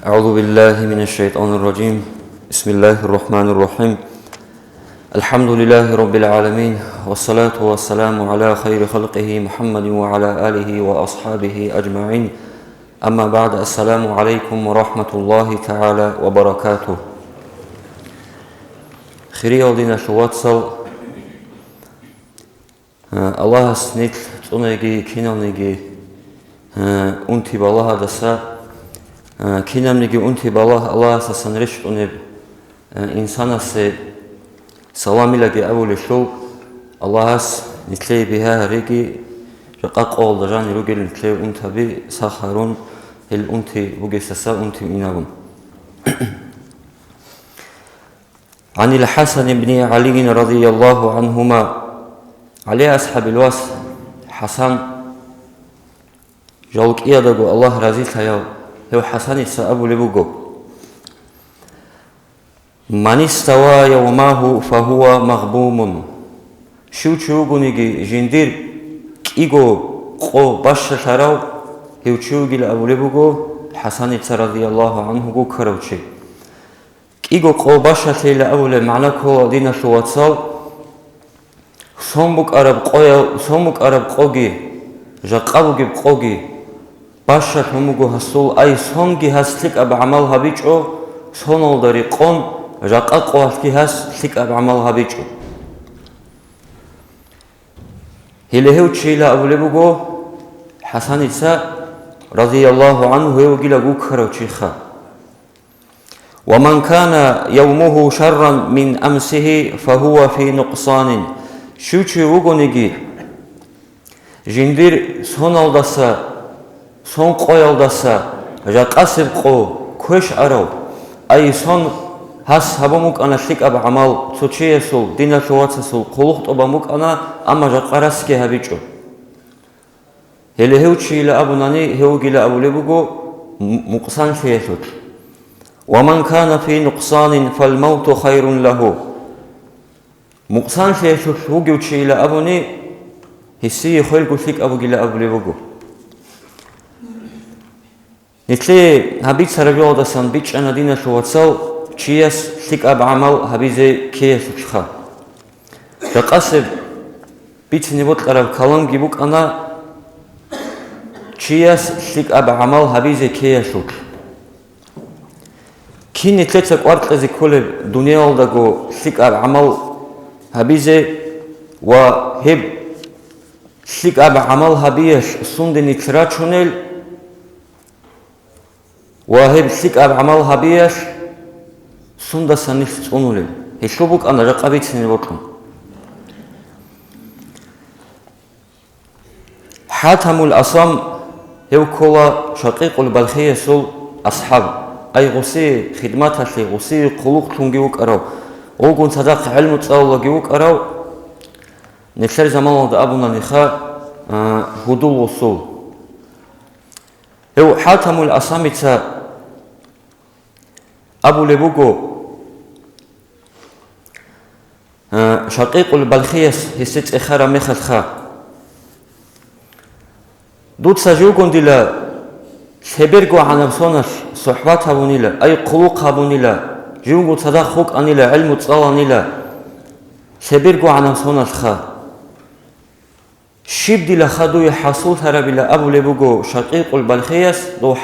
أعوذ بالله من الشيطان الرجيم بسم الله الرحمن الرحيم الحمد لله رب العالمين والصلاة والسلام على خير خلقه محمد وعلى آله وأصحابه أجمعين أما بعد السلام عليكم ورحمة الله تعالى وبركاته خيري أولينا شواتسل الله سنيت تونيجي كينونيجي أنتي بالله دسا كينامنيجي أنتي بالله الله سنرشت أنب إنسانا سي سلامي لكي أول شو الله نتلي بها ريجي رقاق أول دراني رجل نتلي أنت بي ساخرون الأنتي بجسسا أنتي إنهم عن الحسن بن علي رضي الله عنهما عليه أصحاب الواس حسن جالك إيادقو الله رضي تياو هو حسن أبو لبوغو من استوى يومه فهو مغبوم شو تشوغونيجي جندير كيغو قو باش تراو هو تشوغي لأبو لبوغو حسن رضي الله عنه غو كروشي كيغو قو باش تيلا أبو لمعنى كو دينا شواتسال سومك عرب قوغي جاقابوغي قوغي باشا تموغو هسول أي سونغي هسلك أب عمل هبيجو سونول داري قوم جاقا قواتكي هسلك أب عمل هبيجو هلهو تشيلا أبو لبوغو حسن إتسا رضي الله عنه هو جيلا غوكرو تشيخا ومن كان يومه شرا من أمسه فهو في نقصان شو تشوغو نيجي جندير سونال داسا сон qoyaldasa jaqasib qo kosh araw ay son has habamuk ana shik ab amal sochiesul dina shoatsasul quluqtobamuk ana ama jaqaraske habicho hele heuchila abunani heugila abulebugo muqsan sheyesut wa man kana fi nuqsanin fal maut khairun lahu muqsan sheyesut hugeuchila abuni hissi kholgu shik abugila abulebugo نتلي هبيت سرجوا دسان بيتش أنا دينا شو واتسال شياس ثق أب عمل هبيزة كيس وشخا رقصب بيتش نبوت قرب كلام جيبوك أنا شياس ثق أب عمل هبيزة كيس وش كي نتلي تقارت لذي كل الدنيا والدعو ثق أب عمل هبيزة وهب ثق أب عمل هبيش سند نتراتشونل وهب سيك أب عمل هبيش سندا سنيف تونولي هشوبك أنا رقابيت سنبوكم حاتم الأصام هو كلا شقيق البلخية سول أصحاب أي غسي خدماتها لي غسي قلوق تنجيوك أراو وقون صدق علم تصاول جيوك أراو نفسر زمان وضع أبونا نخا هدول وصول هو حاتم الأصام أبو لبوغو شقيق البلخيس هسيت إخارة مخلخا دوت سجوغون ديلا سبرغو عنبسونش صحبات هبونيلا أي قلوق هبونيلا جوغو صداخوك أنيلا علم تصالانيلا سبرغو عنبسونش خا شيب ديلا خدو يحصول هربيلا أبو لبوغو شقيق البلخيس دو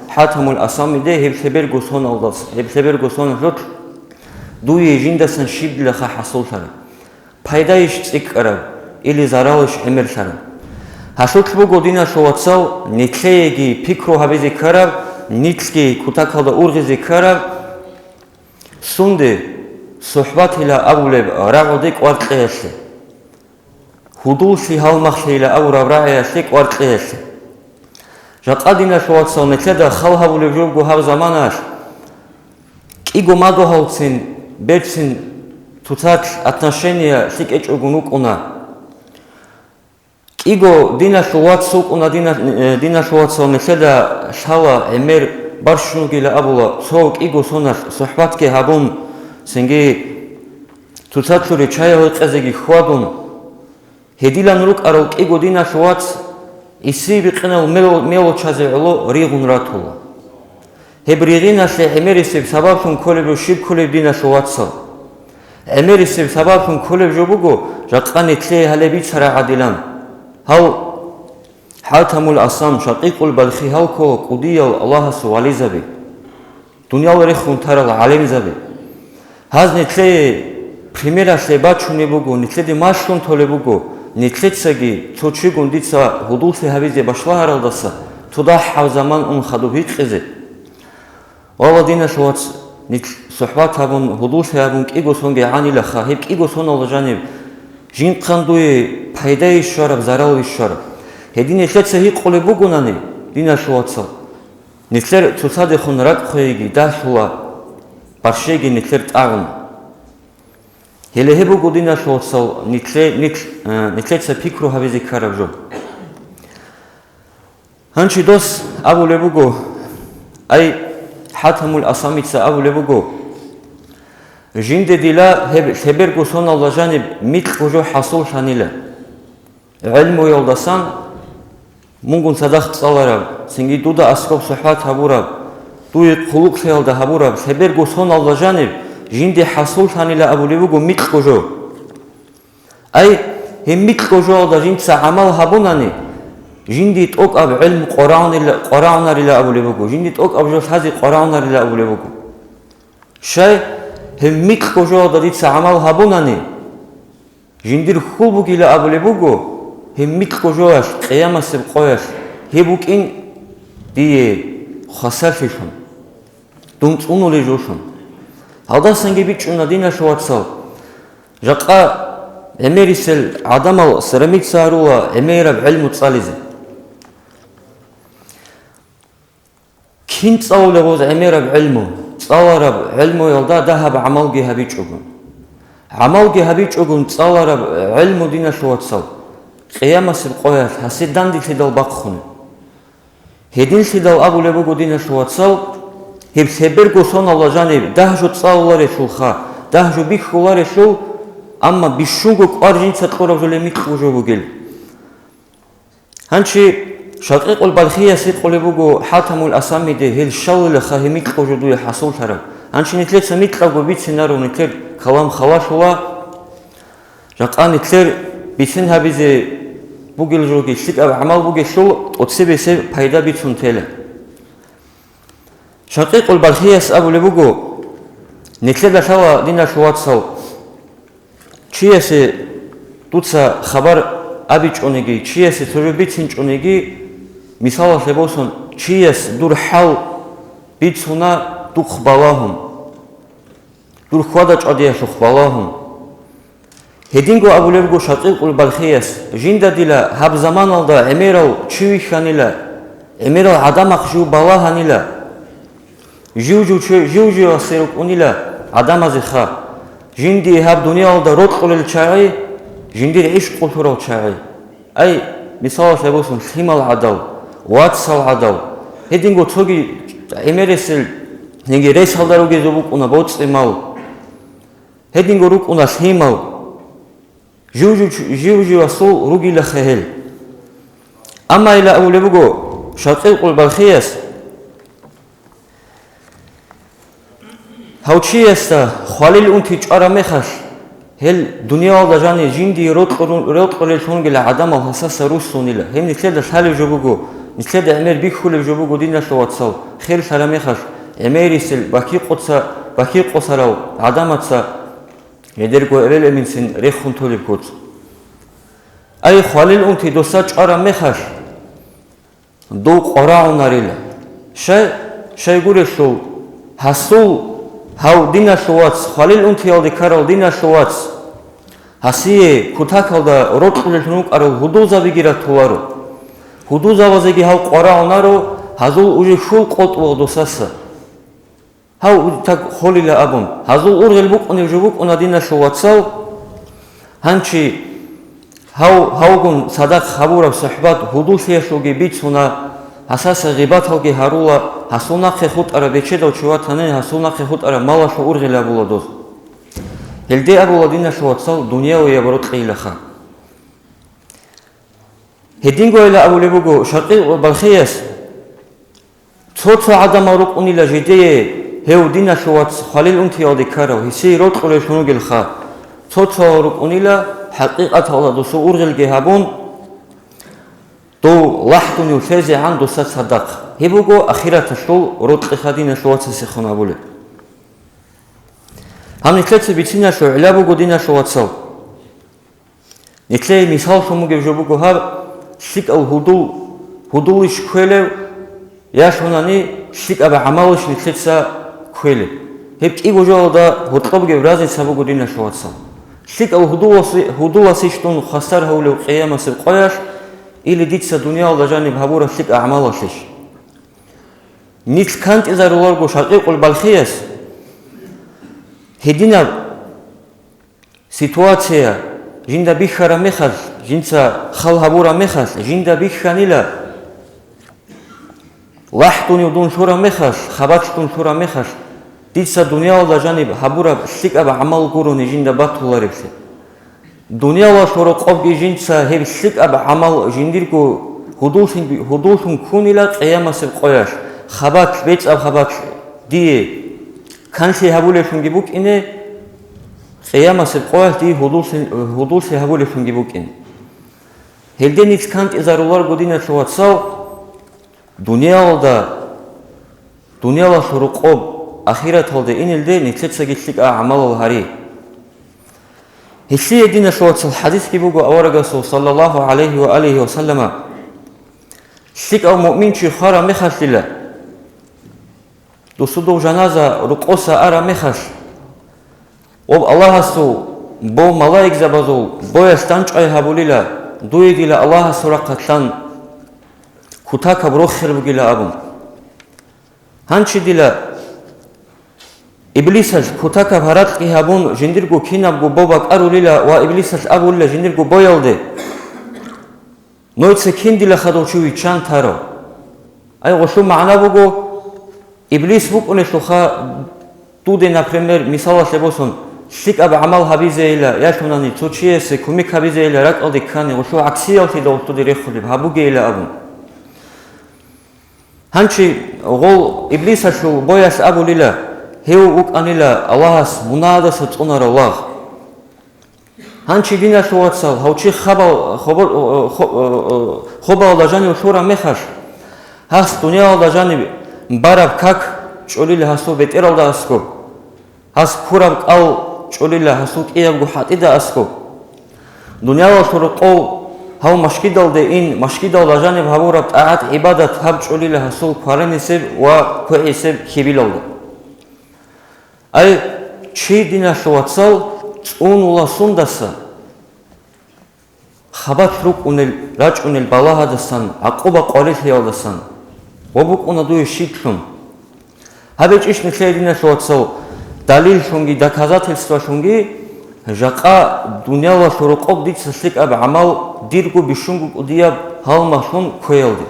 حاتم الأسامي ده هب سبرغو سون أولدس هب سبرغو سون رت دو يجيندسن شيب ديلا خا حصول هرب پايدايش تيك أرب إلي زارالش أمر هرب حصول بوغو دينا شواتسال نتليجي بيكرو هبزي كرب نتلي كتاكالدا أورغزي كرب سونده صحبات إلى أبو لب رغوديك وارتقيسي هدوشي هالمخليلة أو ربراعي سيك وارتقيسي جاقادينا شواتسال نتلدا خالها بولجوغو هاو زماناش كيغو مادو هالتسين بيتسين تутач отношения сик эчогунук уна كيغو دينا شواتسوك уна دينا شواتسال نتلدا شالا эмер баршунугила абула соо كيغو сонаш صحباتки хабун сенги тутачури чая қезеги хвадун هديلان روك أروك إيجو دينا شوات يسيب قنال ميلو تشازعلو ريغون راتولا Hebreginasle emerisib sababsun kolebro shib kolebdinasle watsa. Emerisib sababsun kolebro bugo jaqani tle halebi tsara adilan. Hal hatamul asam shaqiqul balkhi halko qudiyal Allah suwalizabi. Dunyal rekhun taral alemzabi. Hazne tle primera sleba chune bugo nitle de mashun tole bugo nitletsagi çoçu gunditsa hudulse havize başla haraldasa tuda havzaman khadubit qize. Oladina shwats nit suhbat habun hudulse habun qigosonge anila khahib qigoson olajani jinqanduy payda ishara zaral ishara. Hedine shetsehi qole bugunani dina shwatsa. Nitler tusade khunrat khoyigi dashula barshegi nitler tagn. Hele hebu godina shwatsa nitletsa pikru havize karabjo. Hanchi dos abu lebugo ay hatamul asamitsa abu lebugo jinde dila heber goson alajani mit kojo hasul shanila ilmu yoldasan mungun sadaq tsalarab singi duda askop suhbat haburab duy quluk seyalda haburab heber goson alajani jinde hasul shanila abu lebugo mit kojo ay hem mit kojo da jindsa amal habunani Jindit ok ab ilm Qur'an ila abu lebugo. Jindit ok ab jos hazi Qur'an ila abu lebugo. Shay hem mik kojo da ditsa amal habunani. Jindir khulbuk ila abu lebugo. Hem mik kojo ash qiyama sib qoyash. Hebuk in diye khasar fishon. Dunc unule joshon. Halda sangi bichuna dina shwatsal. Jaqa emerisel adamal seramik sarula emerab ilmu tsalize. Kint tsawle goz emerab ilmu tsawarab ilmu yolda dahab amalgi habichugun. Amalgi habichugun tsawarab ilmu dina shwatsal. Qiyama sib qoyash hasidan ditidal baqkhun. Hedin sidal abu lebugo dina shwatsal heb seber goson alajani dahju tsawlare shulkha dahju bikhulare shul amma bishungo qarjin tsatqoravle mikhujo bugel. Hanchi shaqiqul balkhiya sitqolebugo hatamul asamide hel shawle khahimik qojudu hasul tarab. Hanchi nitlet mitlago bitsinaro nitlet kalam khawashwa jaqan nitler bisin habize bugel jogi sit amal bugel shul otsebese payda bitsun tele. Shaqiqul balkhiya abu lebugo nitlet la shawa dina shwatsal Чиесе туца хабар абичонеги чиесе торубитинчонеги мисала себосон чиес дурхал бицуна тухбалахум дурхвада чадия шухбалахум хединго абулевго шатиқул балхиес жиндадила хаб заманалда эмерал чуиханила эмерал адамахжу балаханила жужу асерук унила адамазиха Jindi hab dünyada rotqulil çağı, jindir iş kultural çağı. Ay misal sebosun himal adal, watsal adal. Hedingo togi emeresil negi resaldaru gezobuk una botsmal. Hedingo ruk una himal. Juju asul rugila khahel. Amma ila awlebugo shaqiqul balkhiyas Hauchiesta Khalil unti çara mekhash hel dünyada jani jindi rotqol shongela adam hasas rusunila hem nitleda salib jobugo nitleda emer bikhul jobugo dinna shwatsal khair salamekhash emerisil baki qosaraw adamatsa edergo evel eminsin rekhun tolib kot ay Khalil unti dosa çara mekhash do qoraunarila shay gure shu hasul How dina shwats Khalil untiyaldi karal dina shwats hasiye kutakalda rotqulil nuk aro huduza bigira tularu huduza vazegi how qora onaro hazul uji shul qotwo dosasa how tak kholila abun hazul urgel buk oni jubuk ona dina shwatsal hanchi how gun sadaq khaburab suhbat hudusiya shogi bitsuna Asasa ghibatalgi harula hasuna khut ara becheda chuatane hasuna khut ara mala shuur gila bulados. Helde abuladina shuatsal dunya wa yabrut qilaha. Hedingo ila abu lebugo shaqiq balkhiyas ცოცა ადამა როყუნილა ჟიდეე ჰეუდინა შოაც ხალილ უნთიალდი ქარავ ისე როტყოლე შუნუგილ ხა ცოცა როყუნილა ჰაყიყათალა დო სურგილგე ჰაბუნ დო ლაჰტუნი ფეზე ანდო სადақ ჰებუგო ახირათა შულ როტყი ხადინა შოაცა სიხონაბულე ამნი ქეცი ბიცინა შო ილაბუგო დინა შოაცალ ნიკლე მისალ შომუგე ჟობუგო ჰარ შიკალ ჰუდულიშ ქველე яшонани шикаба амалош нитлеца квеле хеп кигожода хотлобге разница бугудина шоаца шикал худуласи штон хасар хавле қиямасе қояш или дица дуния лажани бабура шик амалошиш нит кант изаруларго шақиқул балхияс хедина ситуация жинда бихара мехаз жинца хал хабура мехаз жинда биханила лахтуни удун шура мехаш хабачтун шура мехаш дица дуния ла жаниб хабура шикаба амал гуруни жинда батуларипсе дуния ла шура қобги жинца хеб шикаба амал жиндиргу худушун кунила қиямасе қояш хабач бецаб хабач дие канси хабулешун гибукине қиямасе қояш дие худуси хабулешун гибукине хелденix кант изарулар година шуатсал дунияда шуруқоб ахираталда инилде нитлецагиллика амалал хари хисси едина шуатсал хадис кибугу аварагасу саллаллаху алейхи ва алейхи ва саллама шика муъминчи хара мехаслила дусуду жаназа руқоса ара мехаш об аллахасу бо малаик забазул боя станчай хабулила дуегила аллахасу рақатлан кутака брохер бугила абун ханчи дила иблисаш кутака харатқи хабун жиндиргу кинабгу бобак арулила ва иблисаш абулла жиндиргу боялде нойце киндила хадочуи чан таро ай гошу маъна бугу иблис букуне шуха туде например мисала шебосон шикаб амал хабизеила яшунани цучиесе кумик хабизеила рақалди кани гошу аксиялти долтуди рехули хабугеила абун ханчи гол иблисашу бояс абулила хеу уканила аллахас мунадаса цунара аллах ханчи дина шуатсал хаучи хобал лажани шура мехаш хас дуния лажани бараб как чулила хасу бетералда аско хас кураб ал чулила хасу киябгу хатида аско дуния шурqo هاو مشكيدال ده إن مشكيدال لجانب هبورة طاعت عبادة هب شولي لحصول قرن سب وكوي سب كبيلال ده أي شيء دينا شواتصال تون ولا سندسا خبات روك أنل راج أنل بالها دسان عقوبة قارئ هيال دسان وبوك أنا دوي شيكلون هبيج إيش نخلي دينا شواتصال دليل شونجي دكازات السوا شونجي жақа дуняла шуруқоб дит саслик аб амал диргу бишунгу удияб халмахун коелди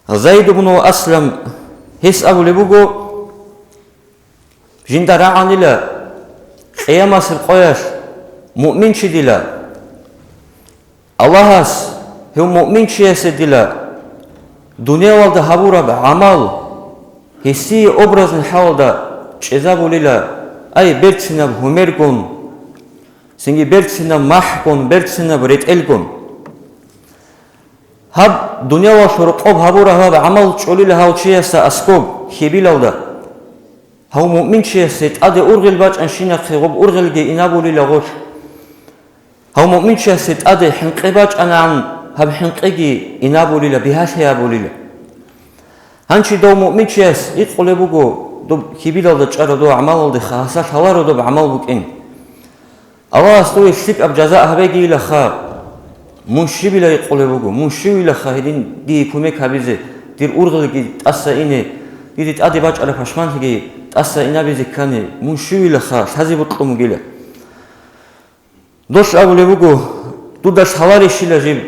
Зайд ибн Аслам хис абулебуго жиндара анила қиямасыр қояш муъминчи дила Аллахас хеу муъминчи ясе дила дуниялда хабураб амал хисси образын хавалда чезабулила ай берцинаб хумергун синги берцинаб махкун берцинаб ретелгун хаб дуняла шуруқоб хабура хаб амал чулила хаучияса аскоб хибилалда хау муъмин чиясет аде ургил бач аншина хигоб ургилге инабулила гош хау муъмин чиясет аде хинқи бач анан хаб хинқиги инабулила бихашиябулила ханчи до муъмин чияс иқулебуго доб хибилалда чара до амалалда хаса халаро доб амал букин Аллах стои шик аб жаза хабеги ила ха муншибила иқулебуго муншибила ха хидин ди кумек хабизе дир ургилги тасса ине дидит аде бач ара пашманхиги тасса инабизе кане муншибила ха сазибутлумгила дош абулебуго дудаш халари шила жиб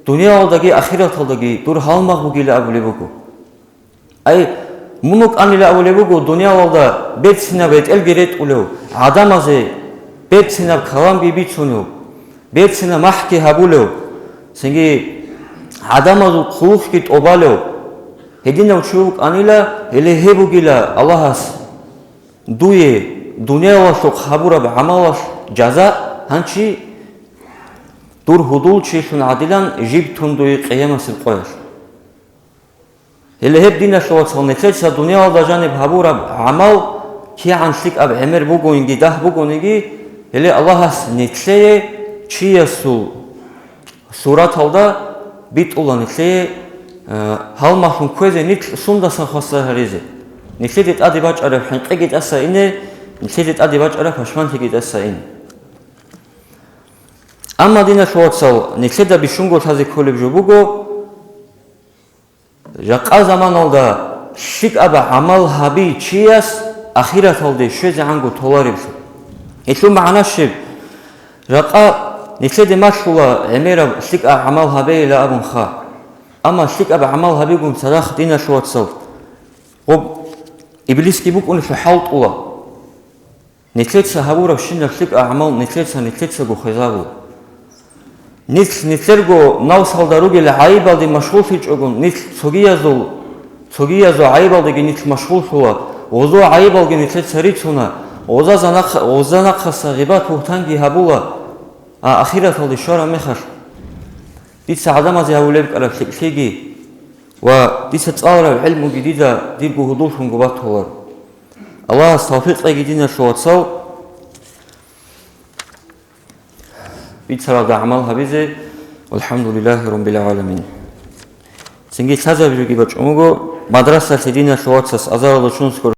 дуниялдаги ахираталдаги дур халмах бугила абулебуго ай Мунук анила абулебугу дуниялда бетсинаб этелгерет улев адамазе бетсинаб калам бибицунев бетсинаб махки хабулев сенги адамазу хулухкит обалео hedina uchuvuk anila ele hebugila Allahas duye dunyalasho khaburab amalas jaza hanchi dur hudul chishun adilan jib tunduy qiyamasib qo'yar. Ele heb dina showatson netsa dunyada janib haburab amal ki anshlik ab emer bugungi dah bugunigi ele Allahas netseye chiyasu surat alda bit ulan netseye halmahun kweze nit sundasan khassa harize nitlet adibac arab hanqigit asa ine nitlet adibac arab hashmantigit asa ine amma dina showatson nitleda bishungo tazi kolib jobugo jaqa zaman alda shik aba amal habi chiyas akhirat alde sheze angu tolarib etlu ma'na shib jaqa nitlede mashula emera shik amal habi ila abun kha ama shik aba amal habi gum sadakh dina showatson ob iblis ki buk unishu halt ula nitletsa habura shinna shik amal nitletsa go khazabu nitlergo навсалдаругел айбалди машгул фичогун нит согиязу айбалди нит машгул шула озо айбалги нитлет сарицуна озана хасагиба тухтанги хабула ахират алди шора мехаш дица адамази хавулеб кара фиги ва дица цалра илму гидида диргу худулшун губатолар Аллах тавфиқ гидина шуатсал بيتسرع عمل هبيزه والحمد لله رب العالمين. سنجي تازا بيجي بتشومو مدرسة سيدنا شواتس أزار الله شنو